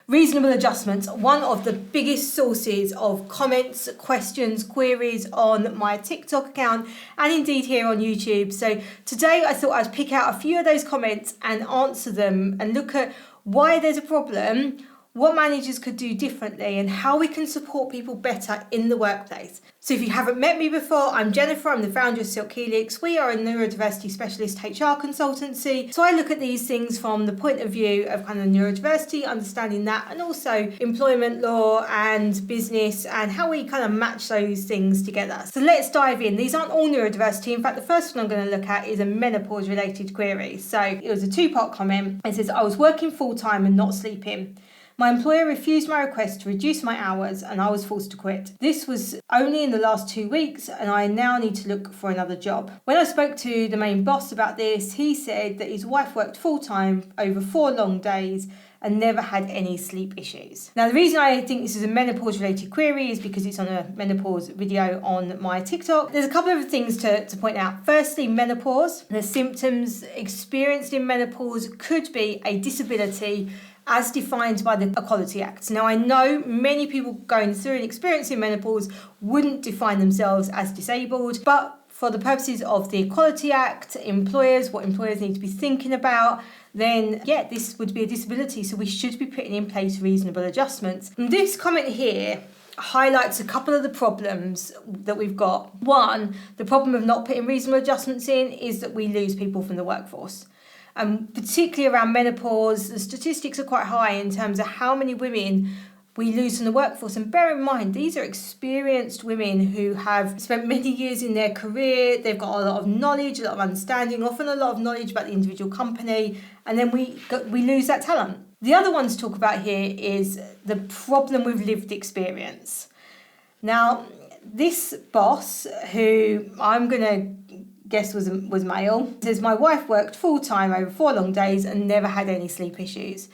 Reasonable adjustments, one of the biggest sources of comments, questions, queries on my TikTok account and indeed here on YouTube. So today I thought I'd pick out a few of those comments and answer them and look at why there's a problem, what managers could do differently, and how we can support people better in the workplace. So if you haven't met me before, I'm Jenefer, I'm the founder of Silk Helix. We are a neurodiversity specialist HR consultancy. So I look at these things from the point of view of kind of neurodiversity, understanding that, and also employment law and business and how we kind of match those things together. So let's dive in. These aren't all neurodiversity. In fact, the first one I'm going to look at is a menopause related query. So it was a two-part comment. It says, I was working full-time and not sleeping. My employer refused my request to reduce my hours and I was forced to quit. This was only in the last 2 weeks and I now need to look for another job. When I spoke to the main boss about this, he said that his wife worked full-time over 4 long days and never had any sleep issues. Now, the reason I think this is a menopause-related query is because it's on a menopause video on my TikTok. There's a couple of things to point out. Firstly, menopause. The symptoms experienced in menopause could be a disability as defined by the Equality Act. Now, I know many people going through and experiencing menopause wouldn't define themselves as disabled, but for the purposes of the Equality Act, what employers need to be thinking about, then yeah, this would be a disability, so we should be putting in place reasonable adjustments. And this comment here highlights a couple of the problems that we've got. One, the problem of not putting reasonable adjustments in is that we lose people from the workforce. Particularly around menopause, the statistics are quite high in terms of how many women we lose from the workforce. And bear in mind, these are experienced women who have spent many years in their career. They've got a lot of knowledge, a lot of understanding, often a lot of knowledge about the individual company. And then we lose that talent. The other one to talk about here is the problem with lived experience. Now, this boss, who I'm going to guess was male, says, my wife worked full-time over 4 long days and never had any sleep issues.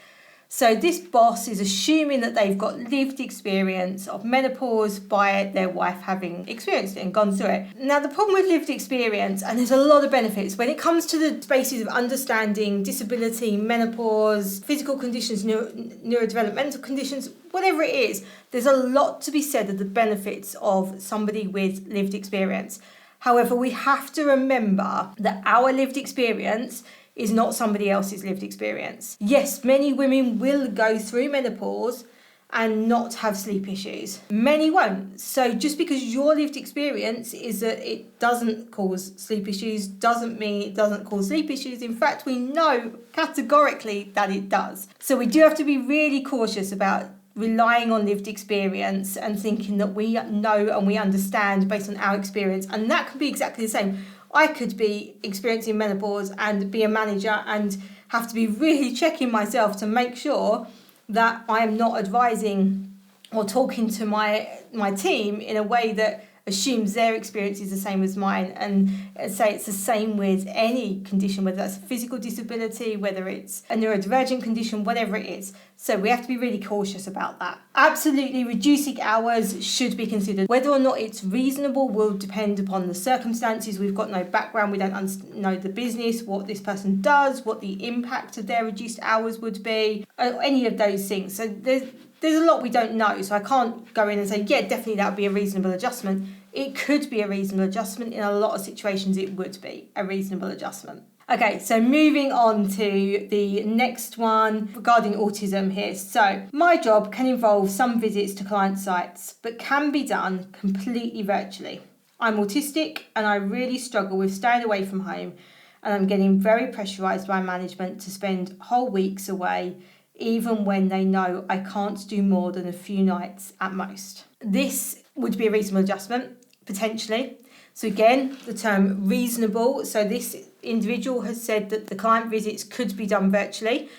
So this boss is assuming that they've got lived experience of menopause by their wife having experienced it and gone through it. Now, the problem with lived experience, and there's a lot of benefits, when it comes to the spaces of understanding disability, menopause, physical conditions, neurodevelopmental conditions, whatever it is, there's a lot to be said of the benefits of somebody with lived experience. However, we have to remember that our lived experience is not somebody else's lived experience. Yes, many women will go through menopause and not have sleep issues. Many won't. So just because your lived experience is that it doesn't cause sleep issues doesn't mean it doesn't cause sleep issues. In fact, we know categorically that it does. So we do have to be really cautious about relying on lived experience and thinking that we know and we understand based on our experience. And that could be exactly the same. I could be experiencing menopause and be a manager and have to be really checking myself to make sure that I am not advising or talking to my team in a way that assumes their experience is the same as mine, and say it's the same with any condition, whether that's a physical disability, whether it's a neurodivergent condition, whatever it is. So we have to be really cautious about that. Absolutely, reducing hours should be considered. Whether or not it's reasonable will depend upon the circumstances. We've got no background, we don't know the business, what this person does, what the impact of their reduced hours would be, any of those things. So there's a lot we don't know, so I can't go in and say, yeah, definitely that would be a reasonable adjustment. It could be a reasonable adjustment. In a lot of situations, it would be a reasonable adjustment. Okay, so moving on to the next one regarding autism here. So my job can involve some visits to client sites, but can be done completely virtually. I'm autistic and I really struggle with staying away from home, and I'm getting very pressurised by management to spend whole weeks away, even when they know I can't do more than a few nights at most. This would be a reasonable adjustment, potentially. So again, the term reasonable. So this individual has said that the client visits could be done virtually.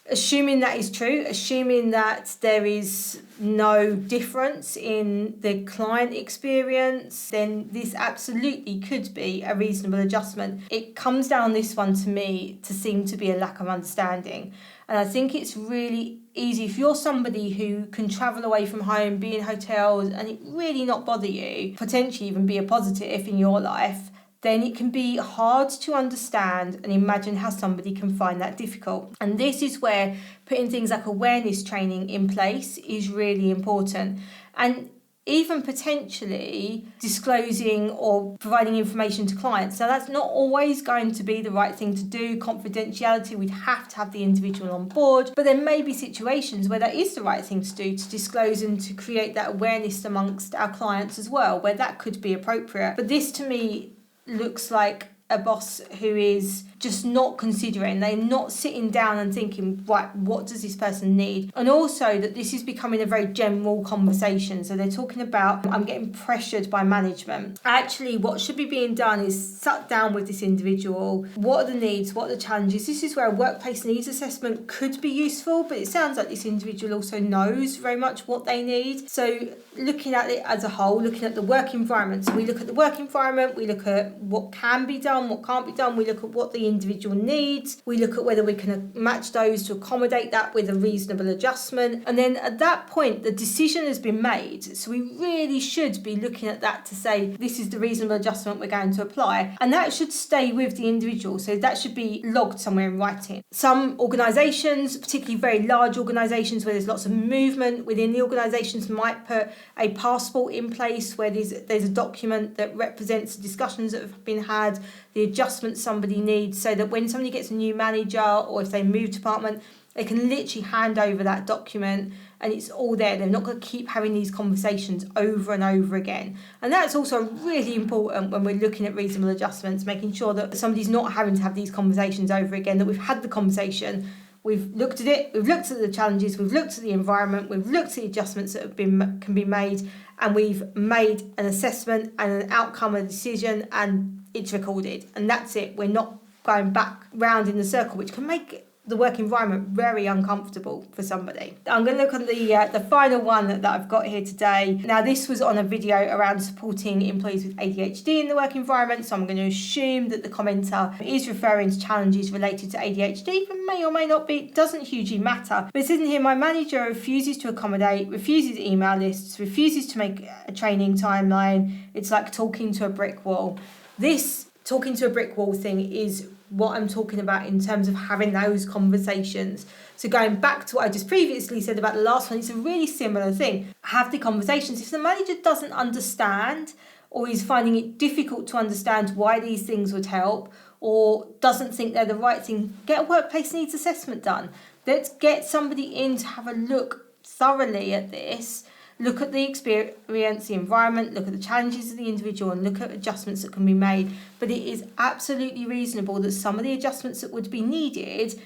Assuming that is true, assuming that there is no difference in the client experience, then this absolutely could be a reasonable adjustment. It comes down this one to me to seem to be a lack of understanding. And I think it's really easy if you're somebody who can travel away from home, be in hotels, and it really not bother you, potentially even be a positive in your life, then it can be hard to understand and imagine how somebody can find that difficult. And this is where putting things like awareness training in place is really important. And even potentially disclosing or providing information to clients. So that's not always going to be the right thing to do. Confidentiality, we'd have to have the individual on board. But there may be situations where that is the right thing to do, to disclose and to create that awareness amongst our clients as well, where that could be appropriate. But this to me looks like a boss who is just not considering, they're not sitting down and thinking, right, what does this person need? And also that this is becoming a very general conversation. So they're talking about, I'm getting pressured by management. Actually, what should be being done is sat down with this individual. What are the needs? What are the challenges? This is where a workplace needs assessment could be useful, but it sounds like this individual also knows very much what they need. So looking at it as a whole, looking at the work environment. So we look at the work environment, we look at what can be done, what can't be done, we look at what the individual needs, we look at whether we can match those to accommodate that with a reasonable adjustment, and then at that point the decision has been made. So we really should be looking at that to say this is the reasonable adjustment we're going to apply, and that should stay with the individual. So that should be logged somewhere in writing. Some organisations, particularly very large organisations where there's lots of movement within the organisations, might put a passport in place where there's a document that represents the discussions that have been had, the adjustments somebody needs, so that when somebody gets a new manager or if they move department, they can literally hand over that document and it's all there. They're not going to keep having these conversations over and over again. And that's also really important when we're looking at reasonable adjustments, making sure that somebody's not having to have these conversations over again, that we've had the conversation, we've looked at it, we've looked at the challenges, we've looked at the environment, we've looked at the adjustments that can be made, and we've made an assessment and an outcome, a decision, and it's recorded. And that's it. We're not going back round in the circle, which can make the work environment very uncomfortable for somebody. I'm going to look at the final one that I've got here today. Now, this was on a video around supporting employees with ADHD in the work environment, so I'm going to assume that the commenter is referring to challenges related to ADHD, but may or may not be. It doesn't hugely matter. But it says in here, my manager refuses to accommodate, refuses email lists, refuses to make a training timeline. It's like talking to a brick wall. This talking to a brick wall thing is what I'm talking about in terms of having those conversations. So going back to what I just previously said about the last one, it's a really similar thing. Have the conversations. If the manager doesn't understand or is finding it difficult to understand why these things would help or doesn't think they're the right thing, get a workplace needs assessment done. Let's get somebody in to have a look thoroughly at this. Look at the experience, the environment, look at the challenges of the individual and look at adjustments that can be made. But it is absolutely reasonable that some of the adjustments that would be needed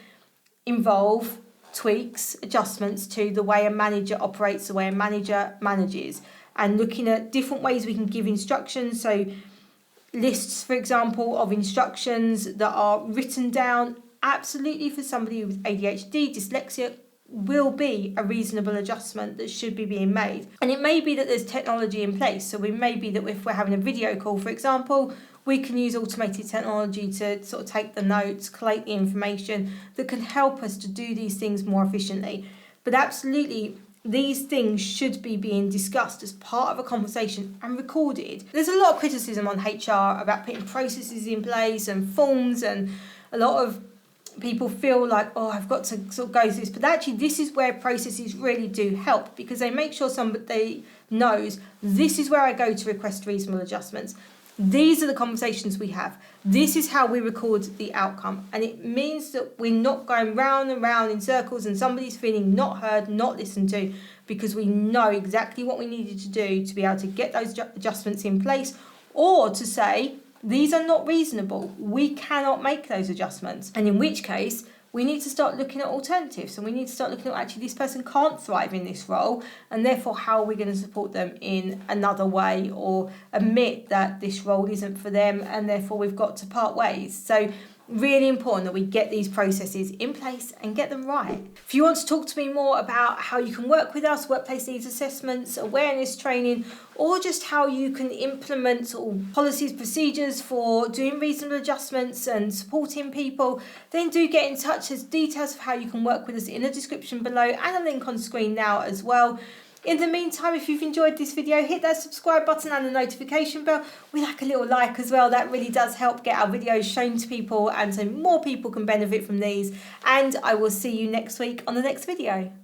involve tweaks, adjustments to the way a manager operates, the way a manager manages, and looking at different ways we can give instructions. So lists, for example, of instructions that are written down absolutely for somebody with ADHD, dyslexia, will be a reasonable adjustment that should be being made. And it may be that there's technology in place. So we may be that if we're having a video call, for example, we can use automated technology to sort of take the notes, collate the information that can help us to do these things more efficiently. But absolutely, these things should be being discussed as part of a conversation and recorded. There's a lot of criticism on HR about putting processes in place and forms, and a lot of people feel like, oh, I've got to sort of go through this. But actually, this is where processes really do help, because they make sure somebody knows this is where I go to request reasonable adjustments. These are the conversations we have. This is how we record the outcome. And it means that we're not going round and round in circles and somebody's feeling not heard, not listened to, because we know exactly what we needed to do to be able to get those adjustments in place, or to say, these are not reasonable. We cannot make those adjustments. And in which case, we need to start looking at alternatives. And we need to start looking at, actually, this person can't thrive in this role. And therefore, how are we going to support them in another way, or admit that this role isn't for them and therefore we've got to part ways. So really important that we get these processes in place and get them right. If you want to talk to me more about how you can work with us, workplace needs assessments, awareness training, or just how you can implement policies, procedures for doing reasonable adjustments and supporting people, then do get in touch. There's details of how you can work with us in the description below and a link on screen now as well. In the meantime, if you've enjoyed this video, hit that subscribe button and the notification bell. We like a little like as well. That really does help get our videos shown to people, and so more people can benefit from these. And I will see you next week on the next video.